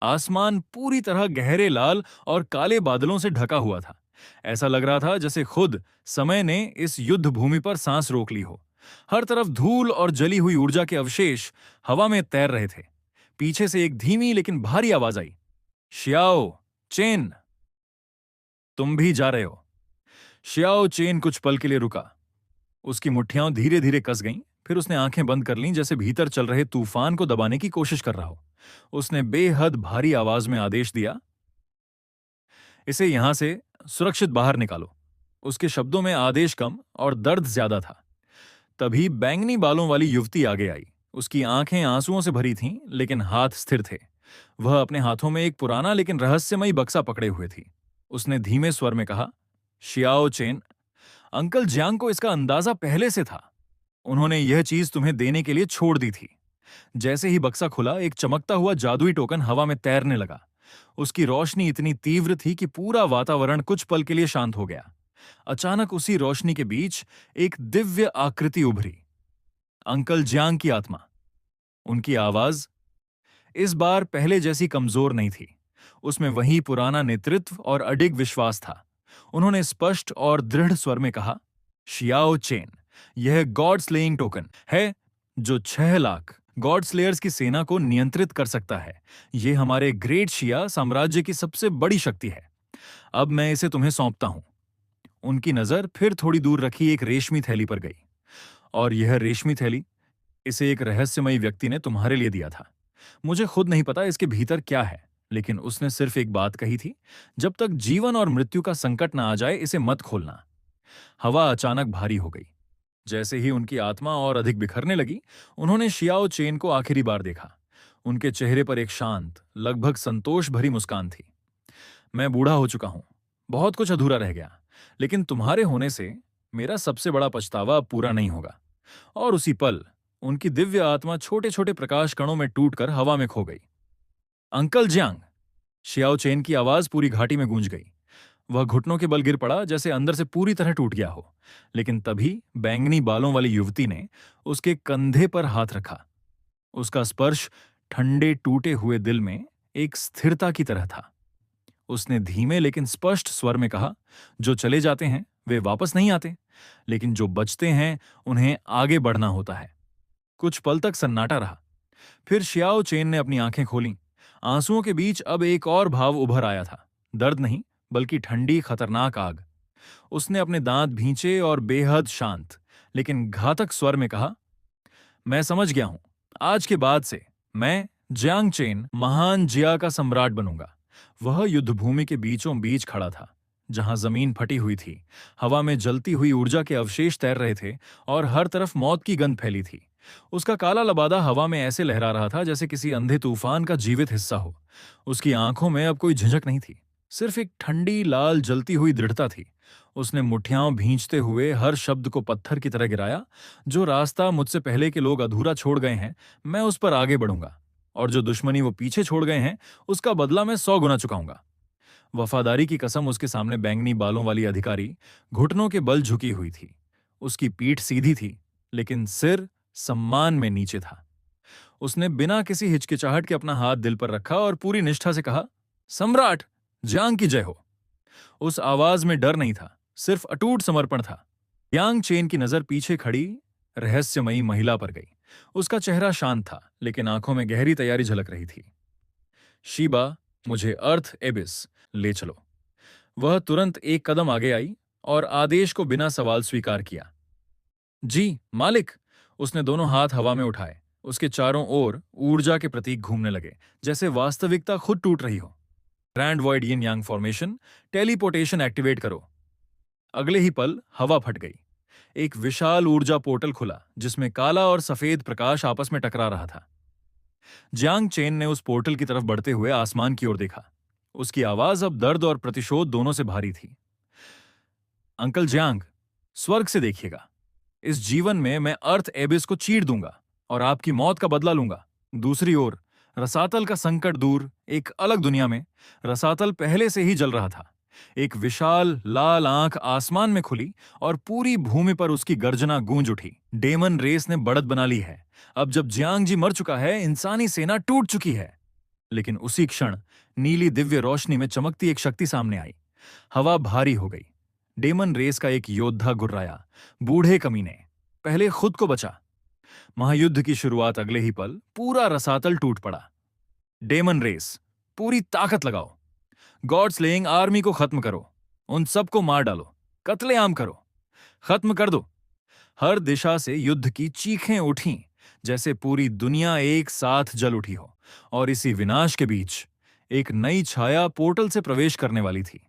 आसमान पूरी तरह गहरे लाल और काले बादलों से ढका हुआ था। ऐसा लग रहा था जैसे खुद समय ने इस युद्ध भूमि पर सांस रोक ली हो। हर तरफ धूल और जली हुई ऊर्जा के अवशेष हवा में तैर रहे थे। पीछे से एक धीमी लेकिन भारी आवाज आई, शियाओ चेन, तुम भी जा रहे हो। शियाओ चेन कुछ पल के लिए रुका। उसकी मुट्ठियां धीरे धीरे कस गईं, फिर उसने आंखें बंद कर लीं जैसे भीतर चल रहे तूफान को दबाने की कोशिश कर रहा हो। उसने बेहद भारी आवाज में आदेश दिया, इसे यहां से सुरक्षित बाहर निकालो। उसके शब्दों में आदेश कम और दर्द ज्यादा था। तभी बैंगनी बालों वाली युवती आगे आई। उसकी आंखें आंसुओं से भरी थीं, लेकिन हाथ स्थिर थे। वह अपने हाथों में एक पुराना लेकिन रहस्यमयी बक्सा पकड़े हुए थी। उसने धीमे स्वर में कहा, शियाओ चेन, अंकल जियांग को इसका अंदाजा पहले से था। उन्होंने यह चीज तुम्हें देने के लिए छोड़ दी थी। जैसे ही बक्सा खुला, एक चमकता हुआ जादुई टोकन हवा में तैरने लगा। उसकी रोशनी इतनी तीव्र थी कि पूरा वातावरण कुछ पल के लिए शांत हो गया। अचानक उसी रोशनी के बीच एक दिव्य आकृति उभरी, अंकल जियांग की आत्मा। उनकी आवाज इस बार पहले जैसी कमजोर नहीं थी। उसमें वही पुराना नेतृत्व और अडिग विश्वास था। उन्होंने स्पष्ट और दृढ़ स्वर में कहा, शियाओ चेन, यह गॉड स्लेइंग टोकन है जो 6 लाख गॉड स्लेयर्स की सेना को नियंत्रित कर सकता है। यह हमारे ग्रेट शिया साम्राज्य की सबसे बड़ी शक्ति है। अब मैं इसे तुम्हें सौंपता हूं। उनकी नजर फिर थोड़ी दूर रखी एक रेशमी थैली पर गई। और यह रेशमी थैली, इसे एक रहस्यमयी व्यक्ति ने तुम्हारे लिए दिया था। मुझे खुद नहीं पता इसके भीतर क्या है, लेकिन उसने सिर्फ एक बात कही थी, जब तक जीवन और मृत्यु का संकट ना आ जाए इसे मत खोलना। हवा अचानक भारी हो गई। जैसे ही उनकी आत्मा और अधिक बिखरने लगी, उन्होंने शियाओ चेन को आखिरी बार देखा। उनके चेहरे पर एक शांत, लगभग संतोष भरी मुस्कान थी। मैं बूढ़ा हो चुका हूं, बहुत कुछ अधूरा रह गया, लेकिन तुम्हारे होने से मेरा सबसे बड़ा पछतावा अब पूरा नहीं होगा। और उसी पल उनकी दिव्य आत्मा छोटे छोटे प्रकाश कणों में टूटकर हवा में खो गई। अंकल जियांग, शियाओ चेन की आवाज पूरी घाटी में गूंज गई। वह घुटनों के बल गिर पड़ा, जैसे अंदर से पूरी तरह टूट गया हो। लेकिन तभी बैंगनी बालों वाली युवती ने उसके कंधे पर हाथ रखा। उसका स्पर्श ठंडे टूटे हुए दिल में एक स्थिरता की तरह था। उसने धीमे लेकिन स्पष्ट स्वर में कहा, जो चले जाते हैं वे वापस नहीं आते, लेकिन जो बचते हैं उन्हें आगे बढ़ना होता है। कुछ पल तक सन्नाटा रहा। फिर शियाओ चेन ने अपनी आंखें खोलीं। आंसुओं के बीच अब एक और भाव उभर आया था, दर्द नहीं, बल्कि ठंडी खतरनाक आग। उसने अपने दांत भींचे और बेहद शांत लेकिन घातक स्वर में कहा, मैं समझ गया हूं। आज के बाद से मैं जियांग चेन महान जिया का सम्राट बनूंगा। वह युद्धभूमि के बीचों बीच खड़ा था, जहां जमीन फटी हुई थी, हवा में जलती हुई ऊर्जा के अवशेष तैर रहे थे और हर तरफ मौत की गंध फैली थी। उसका काला लबादा हवा में ऐसे लहरा रहा था जैसे किसी अंधे तूफान का जीवित हिस्सा हो। उसकी आंखों में अब कोई झिझक नहीं थी, सिर्फ एक ठंडी लाल जलती हुई दृढ़ता थी। उसने मुठ्ठियां भींचते हुए हर शब्द को पत्थर की तरह गिराया, जो रास्ता मुझसे पहले के लोग अधूरा छोड़ गए हैं, मैं उस पर आगे बढ़ूंगा, और जो दुश्मनी वो पीछे छोड़ गए हैं उसका बदला मैं 100 गुना चुकाऊंगा। वफादारी की कसम उसके सामने बैंगनी बालों वाली अधिकारी घुटनों के बल झुकी हुई थी। उसकी पीठ सीधी थी, लेकिन सिर सम्मान में नीचे था। उसने बिना किसी हिचकिचाहट के अपना हाथ दिल पर रखा और पूरी निष्ठा से कहा, सम्राट जियांग की जय हो। उस आवाज में डर नहीं था, सिर्फ अटूट समर्पण था। यांग चेन की नजर पीछे खड़ी रहस्यमयी महिला पर गई। उसका चेहरा शांत था, लेकिन आंखों में गहरी तैयारी झलक रही थी। शीबा, मुझे अर्थ एबिस ले चलो। वह तुरंत एक कदम आगे आई और आदेश को बिना सवाल स्वीकार किया। जी मालिक। उसने दोनों हाथ हवा में उठाए। उसके चारों ओर ऊर्जा के प्रतीक घूमने लगे, जैसे वास्तविकता खुद टूट रही हो। ग्रैंड वॉइड यिन यांग फॉर्मेशन, टेलीपोर्टेशन एक्टिवेट करो। अगले ही पल हवा फट गई। एक विशाल ऊर्जा पोर्टल खुला, जिसमें काला और सफेद प्रकाश आपस में टकरा रहा था। जियांग चेन ने उस पोर्टल की तरफ बढ़ते हुए आसमान की ओर देखा। उसकी आवाज अब दर्द और प्रतिशोध दोनों से भारी थी। अंकल जियांग, स्वर्ग से देखिएगा। इस जीवन में मैं अर्थ एबिस को चीर दूंगा और आपकी मौत का बदला लूंगा। दूसरी ओर रसातल का संकट दूर, एक अलग दुनिया में रसातल पहले से ही जल रहा था। एक विशाल लाल आंख आसमान में खुली और पूरी भूमि पर उसकी गर्जना गूंज उठी। डेमन रेस ने बढ़त बना ली है। अब जब जियांग जी मर चुका है, इंसानी सेना टूट चुकी है। लेकिन उसी क्षण नीली दिव्य रोशनी में चमकती एक शक्ति सामने आई। हवा भारी हो गई। डेमन रेस का एक योद्धा गुर्राया, बूढ़े कमीने, पहले खुद को बचा। महायुद्ध की शुरुआत अगले ही पल पूरा रसातल टूट पड़ा। डेमन रेस, पूरी ताकत लगाओ, गॉड स्लेइंग आर्मी को खत्म करो, उन सबको मार डालो, कत्लेआम करो, खत्म कर दो। हर दिशा से युद्ध की चीखें उठीं, जैसे पूरी दुनिया एक साथ जल उठी हो। और इसी विनाश के बीच एक नई छाया पोर्टल से प्रवेश करने वाली थी।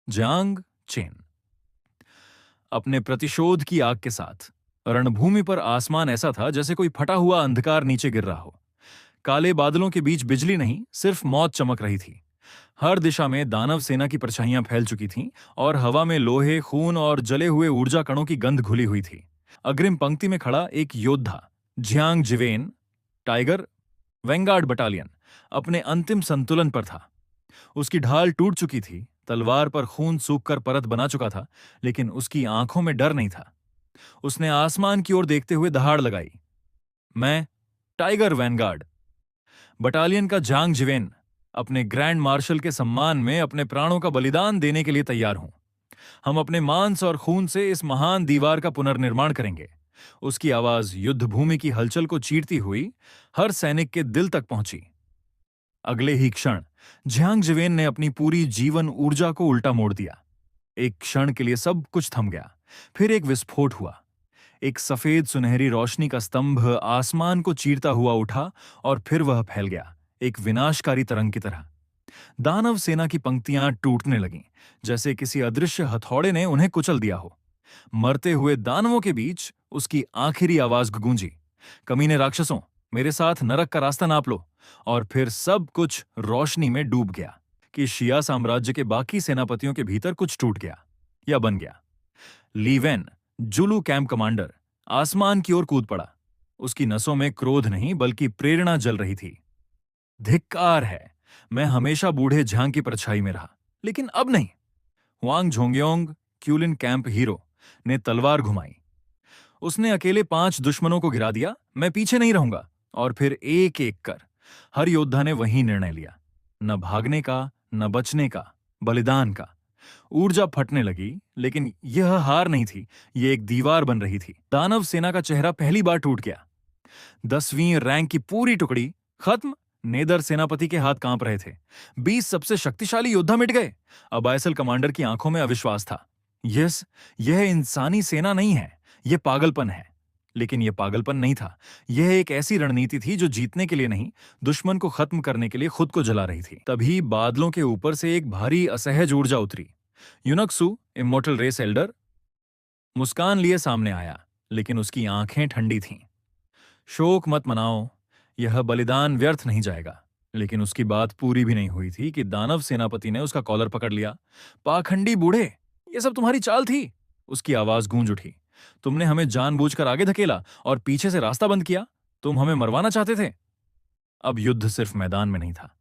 जांग चेन अपने प्रतिशोध की आग के साथ। रणभूमि पर आसमान ऐसा था जैसे कोई फटा हुआ अंधकार नीचे गिर रहा हो। काले बादलों के बीच बिजली नहीं, सिर्फ मौत चमक रही थी। हर दिशा में दानव सेना की परछाइयां फैल चुकी थीं और हवा में लोहे, खून और जले हुए ऊर्जा कणों की गंध घुली हुई थी। अग्रिम पंक्ति में खड़ा एक योद्धा, झियांग जिवेन, टाइगर वेंगार्ड बटालियन, अपने अंतिम संतुलन पर था। उसकी ढाल टूट चुकी थी, तलवार पर खून सूखकर परत बना चुका था, लेकिन उसकी आंखों में डर नहीं था। उसने आसमान की ओर देखते हुए दहाड़ लगाई, मैं टाइगर वैनगार्ड बटालियन का झांग जिवेन, अपने ग्रैंड मार्शल के सम्मान में अपने प्राणों का बलिदान देने के लिए तैयार हूं। हम अपने मांस और खून से इस महान दीवार का पुनर्निर्माण करेंगे। उसकी आवाज युद्ध भूमि की हलचल को चीरती हुई हर सैनिक के दिल तक पहुंची। अगले ही क्षण झांग जिवेन ने अपनी पूरी जीवन ऊर्जा को उल्टा मोड़ दिया। एक क्षण के लिए सब कुछ थम गया। फिर एक विस्फोट हुआ। एक सफेद सुनहरी रोशनी का स्तंभ आसमान को चीरता हुआ उठा और फिर वह फैल गया, एक विनाशकारी तरंग की तरह। दानव सेना की पंक्तियां टूटने लगीं, जैसे किसी अदृश्य हथौड़े ने उन्हें कुचल दिया हो। मरते हुए दानवों के बीच उसकी आखिरी आवाज गूंजी, कमीने राक्षसों, मेरे साथ नरक का रास्ता नाप लो। और फिर सब कुछ रोशनी में डूब गया कि शिया साम्राज्य के बाकी सेनापतियों के भीतर कुछ टूट गया या बन गया। ली वेन, जुलू कैंप कमांडर, आसमान की ओर कूद पड़ा। उसकी नसों में क्रोध नहीं बल्कि प्रेरणा जल रही थी। धिक्कार है, मैं हमेशा बूढ़े झांग की परछाई में रहा, लेकिन अब नहीं। हुआंग झोंगयोंग, क्यूलिन कैंप हीरो, ने तलवार घुमाई। उसने अकेले 5 दुश्मनों को गिरा दिया, मैं पीछे नहीं रहूंगा। और फिर एक एक कर हर योद्धा ने वही निर्णय लिया, न भागने का, न बचने का, बलिदान का। ऊर्जा फटने लगी, लेकिन यह हार नहीं थी, यह एक दीवार बन रही थी। दानव सेना का चेहरा पहली बार टूट गया। 10वीं रैंक की पूरी टुकड़ी खत्म। नेदर सेनापति के हाथ कांप रहे थे। 20 सबसे शक्तिशाली योद्धा मिट गए। अब आयसल कमांडर की आंखों में अविश्वास था। यह इंसानी सेना नहीं है, यह पागलपन है। लेकिन यह पागलपन नहीं था, यह एक ऐसी रणनीति थी जो जीतने के लिए नहीं, दुश्मन को खत्म करने के लिए खुद को जला रही थी। तभी बादलों के ऊपर से एक भारी असहज ऊर्जा उतरी। यूनक्सु, इमोर्टल रेस एल्डर, मुस्कान लिए सामने आया, लेकिन उसकी आंखें ठंडी थीं। शोक मत मनाओ, यह बलिदान व्यर्थ नहीं जाएगा। लेकिन उसकी बात पूरी भी नहीं हुई थी कि दानव सेनापति ने उसका कॉलर पकड़ लिया। पाखंडी बूढ़े, यह सब तुम्हारी चाल थी। उसकी आवाज गूंज उठी। तुमने हमें जानबूझकर आगे धकेला और पीछे से रास्ता बंद किया। तुम हमें मरवाना चाहते थे। अब युद्ध सिर्फ मैदान में नहीं था,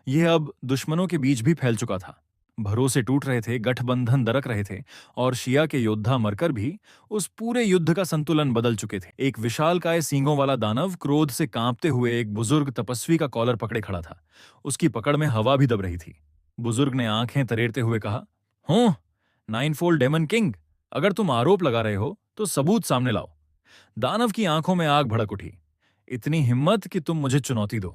यह अब दुश्मनों के बीच भी फैल चुका था। भरोसे टूट रहे थे, गठबंधन दरक रहे थे, और शिया के योद्धा मरकर भी उस पूरे युद्ध का संतुलन बदल चुके थे। एक विशालकाय सींगों वाला दानव क्रोध से कांपते हुए एक बुजुर्ग तपस्वी का कॉलर पकड़े खड़ा था। उसकी पकड़ में हवा भी दब रही थी। बुजुर्ग ने आंखें तरेरते हुए कहा, हूं, 9-फोल्ड डेमन किंग, अगर तुम आरोप लगा रहे हो तो सबूत सामने लाओ। दानव की आंखों में आग भड़क उठी। इतनी हिम्मत कि तुम मुझे चुनौती दो।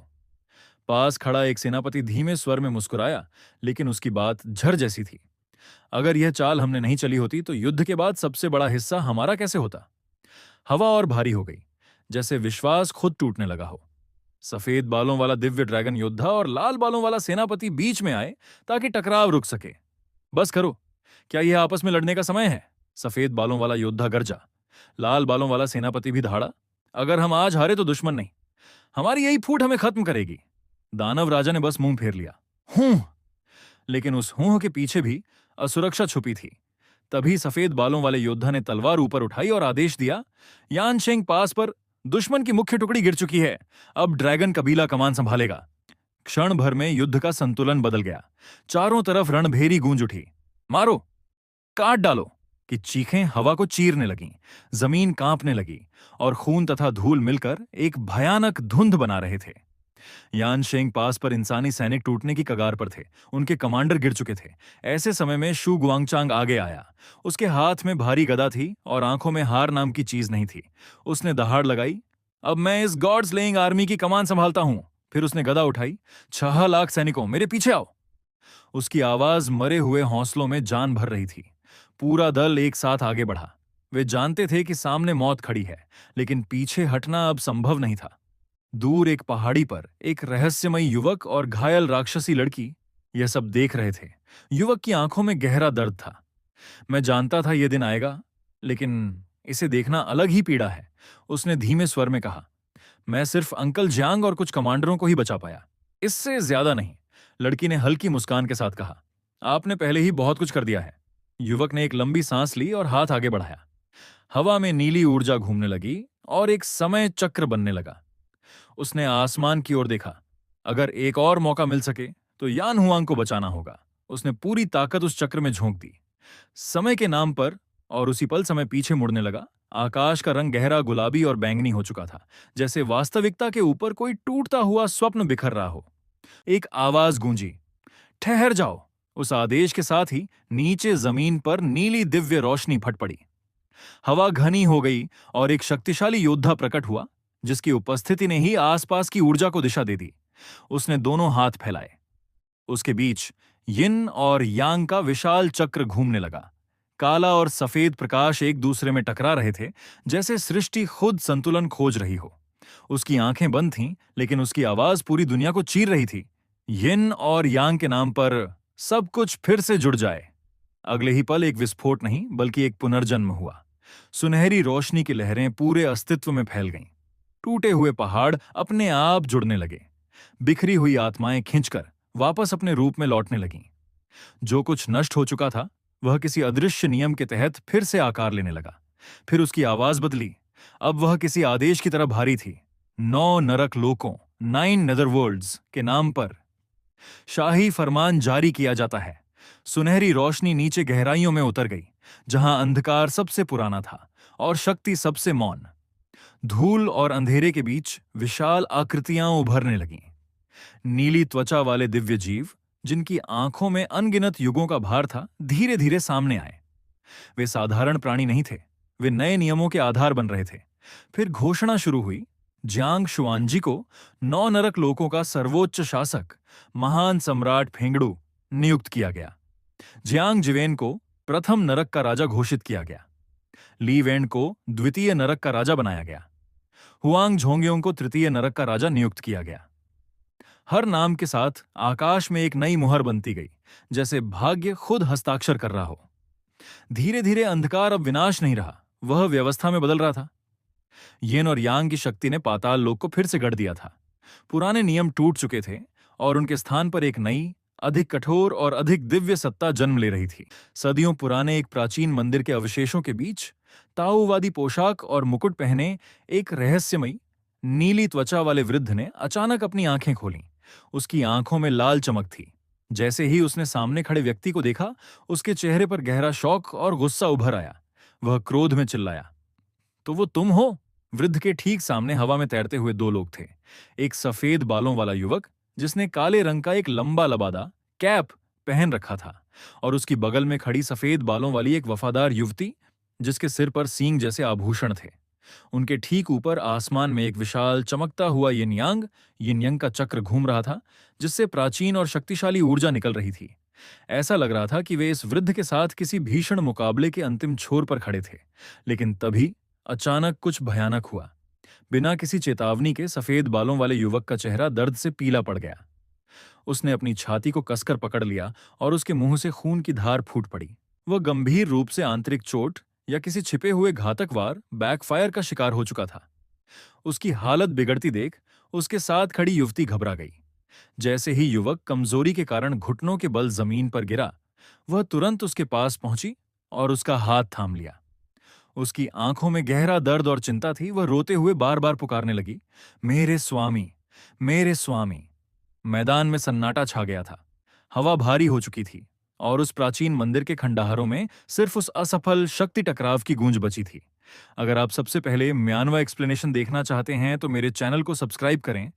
पास खड़ा एक सेनापति धीमे स्वर में मुस्कुराया, लेकिन उसकी बात झर जैसी थी। अगर यह चाल हमने नहीं चली होती तो युद्ध के बाद सबसे बड़ा हिस्सा हमारा कैसे होता। हवा और भारी हो गई, जैसे विश्वास खुद टूटने लगा हो। सफेद बालों वाला दिव्य ड्रैगन योद्धा और लाल बालों वाला सेनापति बीच में आए ताकि टकराव रुक सके। बस करो, क्या यह आपस में लड़ने का समय है? सफेद बालों वाला योद्धा गरजा। लाल बालों वाला सेनापति भी दहाड़ा, अगर हम आज हारे तो दुश्मन नहीं, हमारी यही फूट हमें खत्म करेगी। दानव राजा ने बस मुंह फेर लिया, हूं। लेकिन उस हूं के पीछे भी असुरक्षा छुपी थी। तभी सफेद बालों वाले योद्धा ने तलवार ऊपर उठाई और आदेश दिया, यानशेंग पास पर दुश्मन की मुख्य टुकड़ी गिर चुकी है, अब ड्रैगन कबीला कमान संभालेगा। क्षण भर में युद्ध का संतुलन बदल गया। चारों तरफ रणभेरी गूंज उठी। मारो, काट डालो की चीखें हवा को चीरने लगीं, जमीन कांपने लगी और खून तथा धूल मिलकर एक भयानक धुंध बना रहे थे। यान शेंग पास पर इंसानी सैनिक टूटने की कगार पर थे। उनके कमांडर गिर चुके थे। ऐसे समय में शू गुआंगचांग आगे आया। उसके हाथ में भारी गदा थी और आंखों में हार नाम की चीज नहीं थी। उसने दहाड़ लगाई, अब मैं इस गॉड्स लेइंग आर्मी की कमान संभालता हूं। फिर उसने गदा उठाई, 6 लाख सैनिकों मेरे पीछे आओ। उसकी आवाज मरे हुए हौसलों में जान भर रही थी। पूरा दल एक साथ आगे बढ़ा। वे जानते थे कि सामने मौत खड़ी है, लेकिन पीछे हटना अब संभव नहीं था। दूर एक पहाड़ी पर एक रहस्यमयी युवक और घायल राक्षसी लड़की यह सब देख रहे थे। युवक की आंखों में गहरा दर्द था। मैं जानता था यह दिन आएगा, लेकिन इसे देखना अलग ही पीड़ा है। उसने धीमे स्वर में कहा, मैं सिर्फ अंकल जियांग और कुछ कमांडरों को ही बचा पाया, इससे ज्यादा नहीं। लड़की ने हल्की मुस्कान के साथ कहा, आपने पहले ही बहुत कुछ कर दिया है। युवक ने एक लंबी सांस ली और हाथ आगे बढ़ाया। हवा में नीली ऊर्जा घूमने लगी और एक समय चक्र बनने लगा। उसने आसमान की ओर देखा। अगर एक और मौका मिल सके तो यान हुआंग को बचाना होगा। उसने पूरी ताकत उस चक्र में झोंक दी, समय के नाम पर, और उसी पल समय पीछे मुड़ने लगा। आकाश का रंग गहरा गुलाबी और बैंगनी हो चुका था, जैसे वास्तविकता के ऊपर कोई टूटता हुआ स्वप्न बिखर रहा हो। एक आवाज गूंजी, ठहर जाओ। उस आदेश के साथ ही नीचे जमीन पर नीली दिव्य रोशनी फट पड़ी। हवा घनी हो गई और एक शक्तिशाली योद्धा प्रकट हुआ, जिसकी उपस्थिति ने ही आसपास की ऊर्जा को दिशा दे दी। उसने दोनों हाथ फैलाए। उसके बीच यिन और यांग का विशाल चक्र घूमने लगा। काला और सफेद प्रकाश एक दूसरे में टकरा रहे थे, जैसे सृष्टि खुद संतुलन खोज रही हो। उसकी आंखें बंद थीं, लेकिन उसकी आवाज पूरी दुनिया को चीर रही थी। यिन और यांग के नाम पर सब कुछ फिर से जुड़ जाए। अगले ही पल एक विस्फोट नहीं, बल्कि एक पुनर्जन्म हुआ। सुनहरी रोशनी की लहरें पूरे अस्तित्व में फैल गईं। टूटे हुए पहाड़ अपने आप जुड़ने लगे। बिखरी हुई आत्माएं खिंचकर वापस अपने रूप में लौटने लगीं। जो कुछ नष्ट हो चुका था, वह किसी अदृश्य नियम के तहत फिर से आकार लेने लगा। फिर उसकी आवाज बदली। अब वह किसी आदेश की तरह भारी थी। 9 नरक लोकों, 9 नेदरवर्ल्ड्स के नाम पर शाही फरमान जारी किया जाता है। सुनहरी रोशनी नीचे गहराइयों में उतर गई, जहां अंधकार सबसे पुराना था और शक्ति सबसे मौन। धूल और अंधेरे के बीच विशाल आकृतियां उभरने लगीं। नीली त्वचा वाले दिव्य जीव, जिनकी आंखों में अनगिनत युगों का भार था, धीरे धीरे सामने आए। वे साधारण प्राणी नहीं थे, वे नए नियमों के आधार बन रहे थे। फिर घोषणा शुरू हुई, जियांग शुआनजी को 9 नरक लोकों का सर्वोच्च शासक, महान सम्राट फेंगड़ू नियुक्त किया गया। जियांग जिवेन को प्रथम नरक का राजा घोषित किया गया। ली वेन को द्वितीय नरक का राजा बनाया गया। हुआंग झोंगयोंग को तृतीय नरक का राजा नियुक्त किया गया। हर नाम के साथ आकाश में एक नई मुहर बनती गई, जैसे भाग्य खुद हस्ताक्षर कर रहा हो। धीरे धीरे अंधकार अब विनाश नहीं रहा, वह व्यवस्था में बदल रहा था। यिन और यांग की शक्ति ने पाताल लोक को फिर से गढ़ दिया था। पुराने नियम टूट चुके थे और उनके स्थान पर एक नई, अधिक कठोर और अधिक दिव्य सत्ता जन्म ले रही थी। सदियों पुराने एक प्राचीन मंदिर के अवशेषों के बीच ताओवादी पोशाक और मुकुट पहने एक रहस्यमयी नीली त्वचा वाले वृद्ध ने अचानक अपनी आंखें खोलीं। उसकी आंखों में लाल चमक थी। जैसे ही उसने सामने खड़े व्यक्ति को देखा, उसके चेहरे पर गहरा शौक और गुस्सा उभर आया। वह क्रोध में चिल्लाया, तो वो तुम हो? वृद्ध के ठीक सामने हवा में तैरते हुए 2 लोग थे। एक सफेद बालों वाला युवक, जिसने काले रंग का एक लंबा लबादा कैप पहन रखा था, और उसकी बगल में खड़ी सफेद बालों वाली एक वफादार युवती, जिसके सिर पर सींग जैसे आभूषण थे। उनके ठीक ऊपर आसमान में एक विशाल चमकता हुआ यिन यांग का चक्र घूम रहा था, जिससे प्राचीन और शक्तिशाली ऊर्जा निकल रही थी। ऐसा लग रहा था कि वे इस वृद्ध के साथ किसी भीषण मुकाबले के अंतिम छोर पर खड़े थे। लेकिन तभी अचानक कुछ भयानक हुआ। बिना किसी चेतावनी के सफेद बालों वाले युवक का चेहरा दर्द से पीला पड़ गया। उसने अपनी छाती को कसकर पकड़ लिया और उसके मुंह से खून की धार फूट पड़ी। वह गंभीर रूप से आंतरिक चोट या किसी छिपे हुए घातक वार बैकफायर का शिकार हो चुका था। उसकी हालत बिगड़ती देख उसके साथ खड़ी युवती घबरा गई। जैसे ही युवक कमजोरी के कारण घुटनों के बल जमीन पर गिरा, वह तुरंत उसके पास पहुंची और उसका हाथ थाम लिया। उसकी आंखों में गहरा दर्द और चिंता थी। वह रोते हुए बार बार पुकारने लगी, मेरे स्वामी, मेरे स्वामी। मैदान में सन्नाटा छा गया था। हवा भारी हो चुकी थी और उस प्राचीन मंदिर के खंडहरों में सिर्फ उस असफल शक्ति टकराव की गूंज बची थी। अगर आप सबसे पहले म्यानवा एक्सप्लेनेशन देखना चाहते हैं तो मेरे चैनल को सब्सक्राइब करें